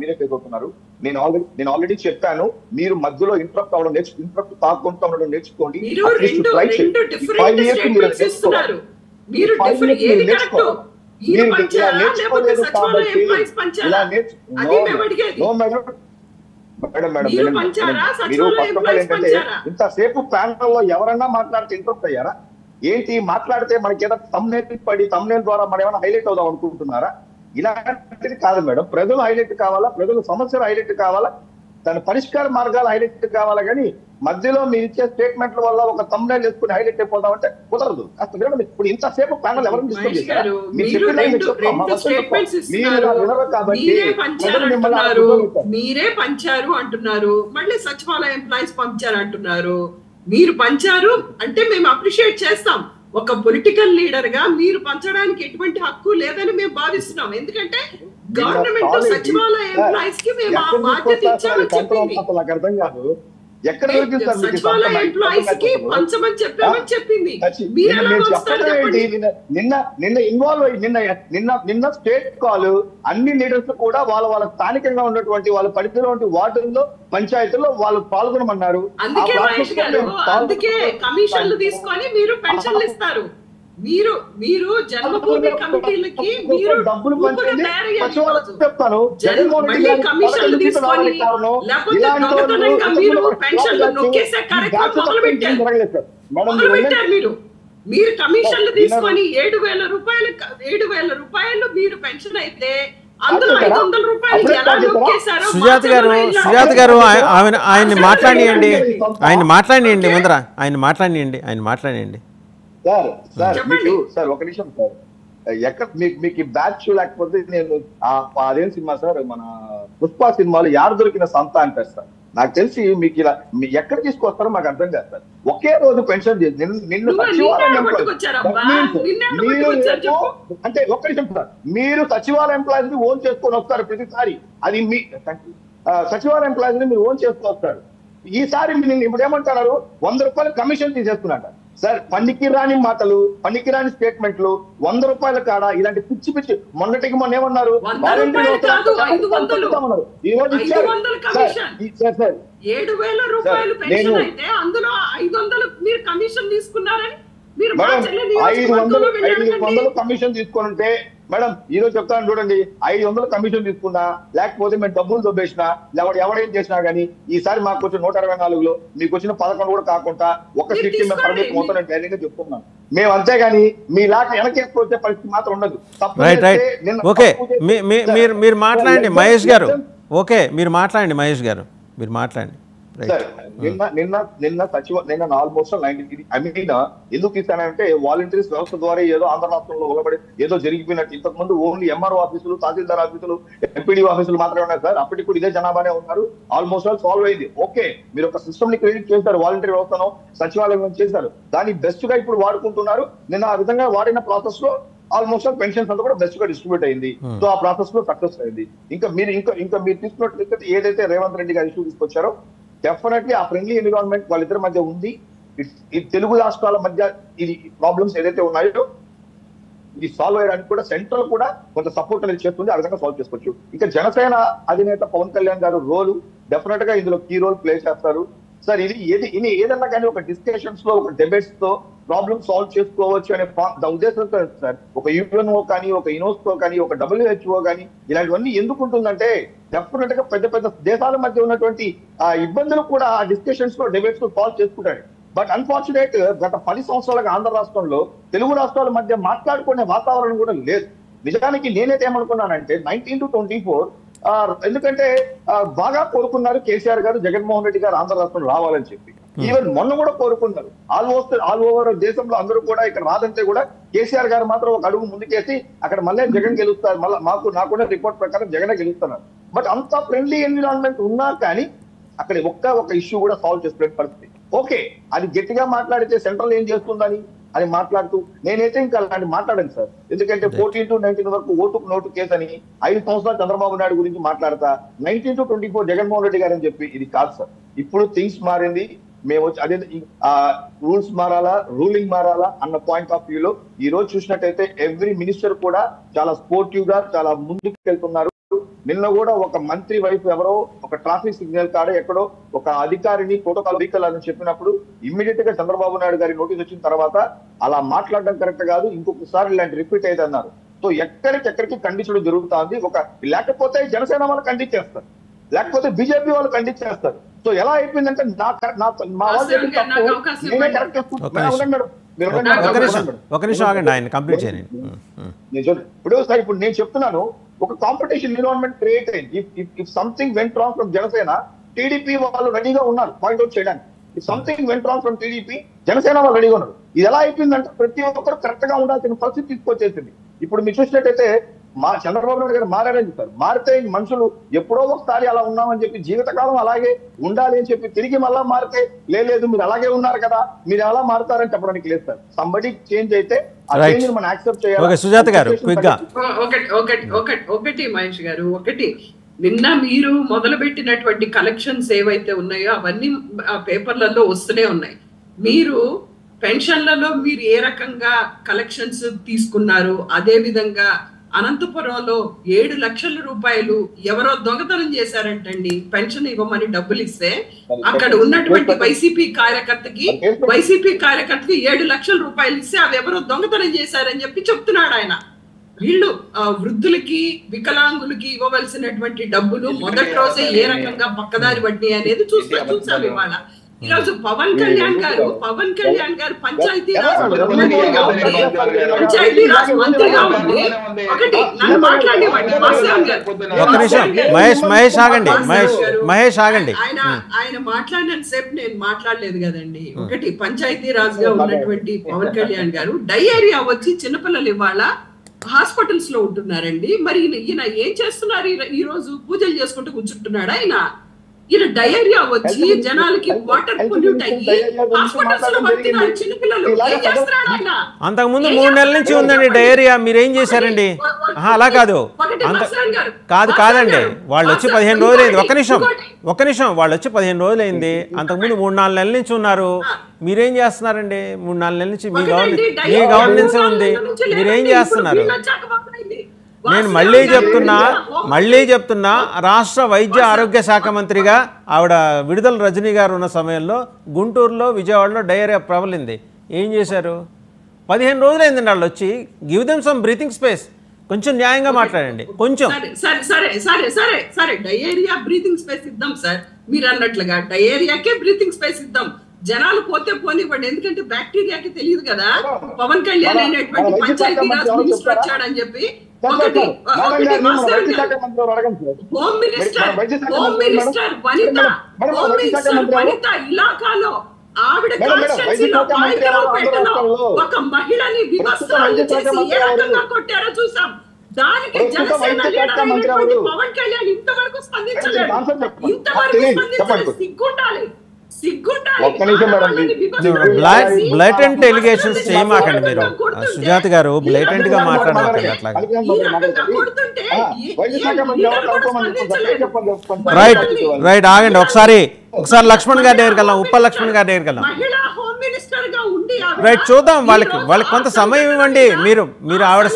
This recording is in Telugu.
మీరే ఫేస్ అవుతున్నారు. నేను ఆల్రెడీ చెప్పాను, మీరు మధ్యలో ఇంటరప్ట్ అవ్వడం ఇంటరప్ట్ కాకుండా ఉండడం నేర్చుకోండి. నేర్చుకోలేదు కాబట్టి మీరు ఫస్ట్ ఆఫ్ ఆల్ ఏంటంటే ఇంతసేపు ప్యానల్లో ఎవరన్నా మాట్లాడితే ఇంటరప్ట్ అయ్యారా ఏంటి? మాట్లాడితే మనకి ఏదైనా తమ్నేల్ ద్వారా మనం ఏమైనా హైలైట్ అవుదాం అనుకుంటున్నారా? ఇలాంటిది కాదు మేడం. ప్రజలు హైలైట్ కావాలా, ప్రజల సమస్యలు హైలైట్ కావాలా, దాని పరిష్కార మార్గాలు హైలైట్ కావాలా, కానీ మధ్యలో మీరు ఇచ్చే స్టేట్మెంట్ల వల్ల ఒక తమ్నేల్ వేసుకుని హైలైట్ అయిపోదామంటే కుదరదు. అసలు ఇప్పుడు ఇంతసేపు ప్యానల్ ఎవరు డిస్కస్ చేశారు? మీరే పంచారు అంటున్నారు, మళ్ళీ సచివాలయ ఎంప్లాయీస్ పంచారు అంటున్నారు. మీరు పంచారు అంటే మేము అప్రిషియేట్ చేస్తాం. ఒక పొలిటికల్ లీడర్ గా మీరు పంచడానికి ఎటువంటి హక్కు లేదని మేము భావిస్తున్నాం. ఎందుకంటే గవర్నమెంట్ సచివాలయ ఎంప్లాయీస్ కి మేము ఆ బాధ్యత ఇచ్చామని చెప్పింది. అర్థం కాదు, ఎక్కడ సచివాలయ ఎంప్లాయీస్ కి పంచమని చెప్పామని చెప్పింది. నిన్న ఇన్వాల్వ్ అయ్యి నిన్న స్టేట్ కాల్ అన్ని లీడర్స్ కూడా వాళ్ళ స్థానికంగా ఉన్నటువంటి వాళ్ళ పరిధిలో వార్డుల్లో పంచాయతీల్లో వాళ్ళు పాల్గొనమన్నారు. అందుకే కమిషన్లు తీసుకొని మీరు పెన్షన్లు ఇస్తారు. మీరు జన్మభూమి కమిటీలకి మీరు డబ్బులు చెప్తాను, కమిషన్లు తీసుకొని లేకపోతే దొంగతనంగా మీరు పెన్షన్లు నొక్కేసే కార్యక్రమం మొదలు పెట్టారు. మీరు కమిషన్లు తీసుకొని 7,000 రూపాయలు మీరు పెన్షన్ అయితే అందులో 500 రూపాయలు ఎలా నొక్కేశారో. సుజాత గారు ఆయన్ని మాట్లాడియండి ముందర ఆయన మాట్లాడియండి. సార్ ఒక నిమిషం సార్, ఎక్కడ మీకు బ్యాచ్ లేకపోతే నేను అదేం సినిమా సార్, మన పుష్ప సినిమాలో యారు దొరికిన సంత అంటారు సార్. నాకు తెలిసి మీకు ఇలా ఎక్కడ తీసుకొస్తారో మాకు అర్థం కాదు సార్. ఒకే రోజు పెన్షన్ నిన్ను సచివాలయం అంటే ఒక్క నిమిషం సార్, మీరు సచివాలయ ఎంప్లాయీస్ ని ఓన్ చేసుకొని వస్తారు ప్రతిసారి. అది మీ సచివాలయ ఎంప్లాయీస్ ని మీరు ఓన్ చేసుకొని వస్తారు. ఈసారి మీరు ఇప్పుడు ఏమంటున్నారు, 100 రూపాయలు కమిషన్ తీసేస్తున్నట్ట సార్. పనికి రాని మాటలు, పనికి రాని స్టేట్మెంట్లు, 100 రూపాయల కాడ ఇలాంటి పిచ్చి మొన్నటికి మొన్న ఏమన్నారు, ఈ రోజు ఇచ్చారు సార్. 7,000 రూపాయలు పెన్షన్ అయితే అందులో 500 మీరు కమిషన్ తీసుకున్నారని మీరు 500 కమిషన్ తీసుకుంటే మేడం ఈ రోజు చెప్తాను చూడండి, 500 కమిషన్ తీసుకున్నా, లేకపోతే మేము డబ్బులు దొబ్బేసినా, లేకపోతే ఎవడేం చేసినా గానీ ఈసారి మాకు వచ్చిన 124లో మీకు వచ్చిన 11 కూడా కాకుండా ఒక సీట్ మేము పరిమితం అవుతాం. నేను ధైర్యంగా చెప్తున్నాను. మేము అంతేగాని మీ లాగా వెనకేసుకొచ్చే పరిస్థితి మాత్రం ఉండదు. మీరు మాట్లాడండి మహేష్ గారు. ఓకే, మీరు మాట్లాడండి మహేష్ గారు, మీరు మాట్లాడండి. నిన్న ఆల్మోస్ట్ 90 ఎందుకు ఇస్తానంటే వాలంటీర్స్ వ్యవస్థ ద్వారా ఏదో ఆంధ్ర రాష్ట్రంలో ఉలబడి ఏదో జరిగిపోయినట్టు. ఇంతకు ముందు ఓన్లీ ఎంఆర్ఓ ఆఫీసులు, తహసీల్దార్ ఆఫీసులు, ఎంపీడీ ఆఫీసులు మాత్రమే ఉన్నాయి సార్. అప్పటికి కూడా ఇదే జనాభానే ఉన్నారు. ఆల్మోస్ట్ ఆల్ సాల్వ్ అయింది. ఓకే, మీరు ఒక సిస్టమ్ ని క్రియేట్ చేశారు, వాలంటీర్ వ్యవస్థను సచివాలయం చేశారు, దాన్ని బెస్ట్ గా ఇప్పుడు వాడుకుంటున్నారు. నిన్న ఆ విధంగా వాడిన ప్రాసెస్ లో ఆల్మోస్ట్ ఆల్ పెన్షన్స్ అంతా కూడా బెస్ట్ గా డిస్ట్రిబ్యూట్ అయింది. సో ఆ ప్రాసెస్ లో సక్సెస్ అయింది. ఇంకా మీరు తీసుకున్నట్లయితే ఏదైతే రేవంత్ రెడ్డి గారు ఇష్యూ తీసుకొచ్చారో డెఫినెట్లీ ఆ ఫ్రెండ్లీ ఎన్విరాన్మెంట్ వాళ్ళిద్దరి మధ్య ఉంది. ఈ తెలుగు రాష్ట్రాల మధ్య ఇది ప్రాబ్లమ్స్ ఏదైతే ఉన్నాయో ఇది సాల్వ్ అయ్యడానికి కూడా సెంట్రల్ కూడా కొంత సపోర్ట్ అనేది చేస్తుంది. ఆ విధంగా సాల్వ్ చేసుకోవచ్చు. ఇంకా జనసేన అధినేత పవన్ కళ్యాణ్ గారు రోలు డెఫినెట్ గా ఇందులో కీ రోల్ ప్లే చేస్తారు సార్. ఇది ఏదన్నా కానీ ఒక డిస్కషన్స్ లో, ఒక డిబేట్స్ తో ప్రాబ్లమ్ సాల్వ్ చేసుకోవచ్చు అనే ఉద్దేశంతో సార్. ఒక యుఎన్ఓ కానీ, ఒక యునెస్కో కానీ, ఒక WHO కానీ ఇలాంటివన్నీ ఎందుకు ఉంటుందంటే డెఫినెట్ గా పెద్ద పెద్ద దేశాల మధ్య ఉన్నటువంటి ఇబ్బందులు కూడా ఆ డిస్కషన్స్ లో, డిబేట్స్ లో సాల్వ్ చేసుకుంటాడు. బట్ అన్ఫార్చునేట్ గత 10 సంవత్సరాలుగా ఆంధ్ర రాష్ట్రంలో తెలుగు రాష్ట్రాల మధ్య మాట్లాడుకునే వాతావరణం కూడా లేదు. నిజానికి నేనైతే ఏమనుకున్నానంటే 19 to 24 ఎందుకంటే బాగా కోరుకున్నారు కేసీఆర్ గారు, జగన్మోహన్ రెడ్డి గారు ఆంధ్ర రాష్ట్రం రావాలని చెప్పి. ఈవెన్ మొన్న కూడా కోరుకున్నారు. ఆల్ ఓవర్ దేశంలో అందరూ కూడా ఇక్కడ రాదంటే కూడా కేసీఆర్ గారు మాత్రం ఒక అడుగు ముందుకేసి అక్కడ మళ్ళీ జగన్ గెలుస్తారు, మళ్ళీ నాకున్న రిపోర్ట్ ప్రకారం జగనే గెలుస్తున్నారు. బట్ అంత ఫ్రెండ్లీ ఎన్విరాన్మెంట్ ఉన్నా కానీ అక్కడ ఒక ఇష్యూ కూడా సాల్వ్ చేసుకునే పరిస్థితి. ఓకే, అది గట్టిగా మాట్లాడితే సెంట్రల్ ఏం చేస్తుందని అని మాట్లాడుతూ నేనైతే ఇంకా అలాంటి మాట్లాడాను సార్. ఎందుకంటే 14 to 19 వరకు ఓటుకు నోటు కేసు అని 5 సంవత్సరాలు చంద్రబాబు నాయుడు గురించి మాట్లాడతా 19 to 24 జగన్మోహన్ రెడ్డి గారు అని చెప్పి ఇది కాదు సార్. ఇప్పుడు థింగ్స్ మారింది. మేము వచ్చి అదే రూల్స్ మారాలా, రూలింగ్ మారాలా అన్న పాయింట్ ఆఫ్ వ్యూలో ఈ రోజు చూసినట్టయితే ఎవ్రీ మినిస్టర్ కూడా చాలా స్పోర్టివ్ గా చాలా ముందుకు వెళ్తున్నారు. నిన్న కూడా ఒక మంత్రి వైపు ఎవరో ఒక ట్రాఫిక్ సిగ్నల్ కాడ ఎక్కడో ఒక అధికారిని ప్రోటోకాల్ వెహికల్ అని చెప్పినప్పుడు ఇమ్మీడియట్ గా చంద్రబాబు నాయుడు గారి నోటీస్ వచ్చిన తర్వాత అలా మాట్లాడడం కరెక్ట్ కాదు, ఇంకొకసారి ఇలాంటి రిపీట్ అయితే అన్నారు. సో ఎక్కడికెక్కడికి ఖండించడం జరుగుతుంది. లేకపోతే జనసేన వాళ్ళు ఖండించేస్తారు, లేకపోతే బీజేపీ వాళ్ళు ఖండించేస్తారు. సో ఎలా అయిపోయిందంటే మా వాళ్ళు ఒక నిమిషం ఆగండి, ఆయన కంప్లీట్ చేయండి. ఇప్పుడు నేను చెప్తున్నాను, ఒక కాంపిటీషన్ ఎన్విరాన్మెంట్ క్రియేట్ అయింది. If something went wrong from Janasena, TDP వాళ్ళు రెడీగా ఉన్నారు పాయింట్అవుట్ చేయడానికి. If something went wrong from TDP, Janasena వాళ్ళు రెడీగా ఉన్నారు. ఇది ఎలా అయిపోయిందంటే ప్రతి ఒక్కరు కరెక్ట్ గా ఉండాల్సిన పరిస్థితి తీసుకొచ్చేసింది. ఇప్పుడు మీరు చూసినట్టయితే చంద్రబాబు నాయుడు గారు మారారని చెప్తారు. మారితే మనుషులు ఎప్పుడో ఒకసారి అలా ఉన్నామని చెప్పి జీవితకాలం అలాగే ఉండాలి అని చెప్పి తిరిగి మళ్ళా మారితే లేదు మీరు అలాగే ఉన్నారు కదా, మీరు ఎలా మారుతారని చెప్పడానికి లేదు సార్. సంబడి చేంజ్ అయితే మనం యాక్సెప్ట్ చేయాలి. సుజాత గారు క్విక్ గా ఒకటి మహేష్ గారు, నిన్న మీరు మొదలు పెట్టినటువంటి కలెక్షన్స్ ఏవైతే ఉన్నాయో అవన్నీ పేపర్లలో వస్తూనే ఉన్నాయి. మీరు పెన్షన్లలో మీరు ఏ రకంగా కలెక్షన్స్ తీసుకున్నారు, అదే విధంగా అనంతపురంలో 7 లక్షల రూపాయలు ఎవరో దొంగతనం చేశారంటండి. పెన్షన్ ఇవ్వమని డబ్బులు ఇస్తే అక్కడ ఉన్నటువంటి వైసీపీ కార్యకర్తకి 7 లక్షల రూపాయలు ఇస్తే అవి ఎవరో దొంగతనం చేశారని చెప్పి చెప్తున్నాడు ఆయన. వీళ్ళు వృద్ధులకి వికలాంగులకి ఇవ్వవలసినటువంటి డబ్బులు మొదటి రోజే ఏ రకంగా పక్కదారి పడ్డాయి అనేది చూసాం ఇవాళ. ఈరోజు పవన్ కళ్యాణ్ గారు పంచాయతీరాజ్ మంత్రిగా ఉండి ఒకటి నన్ను మాట్లాడేవాడి ఒక్క నిమిషం మహేష్ ఆగండి. ఆయన మాట్లాడినంత సేపు నేను మాట్లాడలేదు కదండి. ఒకటి పంచాయతీరాజ్ గా ఉన్నటువంటి పవన్ కళ్యాణ్ గారు డయేరియా వచ్చి చిన్నపిల్లలు ఇవాళ హాస్పిటల్స్ లో ఉంటున్నారండి. మరి ఈయన ఏం చేస్తున్నారు? ఈ రోజు పూజలు చేసుకుంటూ కూర్చుంటున్నాడు ఆయన. ఈయన డయేరియా వచ్చి జనాలకి వాటర్ పొల్యూట్ అయ్యి హాస్పిటల్స్ లో పడుతున్నారు చిన్నపిల్లలు. ఏం చేస్తున్నాడు ఆయన? అంతకుముందు 3 నెలల నుంచి ఉందండి డయేరియా. మీరేం చేశారండి? అలా కాదు కాదండి, వాళ్ళు వచ్చి 15 రోజులైంది. ఒక్క నిమిషం వాళ్ళు వచ్చి 15 రోజులైంది. అంతకుముందు 3-4 నెలల నుంచి ఉన్నారు. మీరేం చేస్తున్నారండి? 3-4 నెలల నుంచి మీ గవర్నెన్స్ ఉంది, మీరేం చేస్తున్నారు? నేను మళ్ళీ చెప్తున్నా రాష్ట్ర వైద్య ఆరోగ్య శాఖ మంత్రిగా ఆవిడ విడుదల రజనీ గారు ఉన్న సమయంలో గుంటూరులో విజయవాడలో డయేరియా ప్రబలింది. ఏం చేశారు? 15 రోజులైందండి వాళ్ళు వచ్చి. Give them some breathing space. కొంచెం న్యాయంగా మాట్లాడండి. కొంచెం సరే డయేరియా బ్రీతింగ్ స్పేస్ ఇద్దాం సార్. మీరు అన్నట్లుగా డయేరియాకే బ్రీతింగ్ స్పేస్ ఇద్దాం. జనాలు పోతే పోనివ్వండి, ఎందుకంటే బ్యాక్టీరియాకి తెలియదు కదా పవన్ కళ్యాణ్ అనేటువంటి పంచాయతీరాజ్ మినిస్టర్ వచ్చాడని చెప్పి. హోమ్ మినిస్టర్ వనిత ఇలాకాలో ఆవిడ కాన్స్టిట్యున్సీలో పాయింట్రావుపేటలో ఒక మహిళని వివస్త్రాలు చేసి ఏ రకంగా కొట్టారో చూసాం. దానికి జనసేన లీడర్ అయినటువంటి పవన్ కళ్యాణ్ ఇంతవరకు స్పందించలేదు. బ్లైటెంట్ ఎలిగేషన్స్ చేయమాకండి మీరు. సుజాత గారు బ్లైటెంట్ గా మాట్లాడమాకండి అట్లా. రైట్ ఆగండి. ఒకసారి లక్ష్మణ్ గారి దగ్గరికి వెళ్దాం. ఉప్పల్ లక్ష్మణ్ గారి దగ్గరికి వెళ్దాం. రైట్ చూద్దాం. వాళ్ళకి కొంత సమయం ఇవ్వండి. మీరు ఆవిడ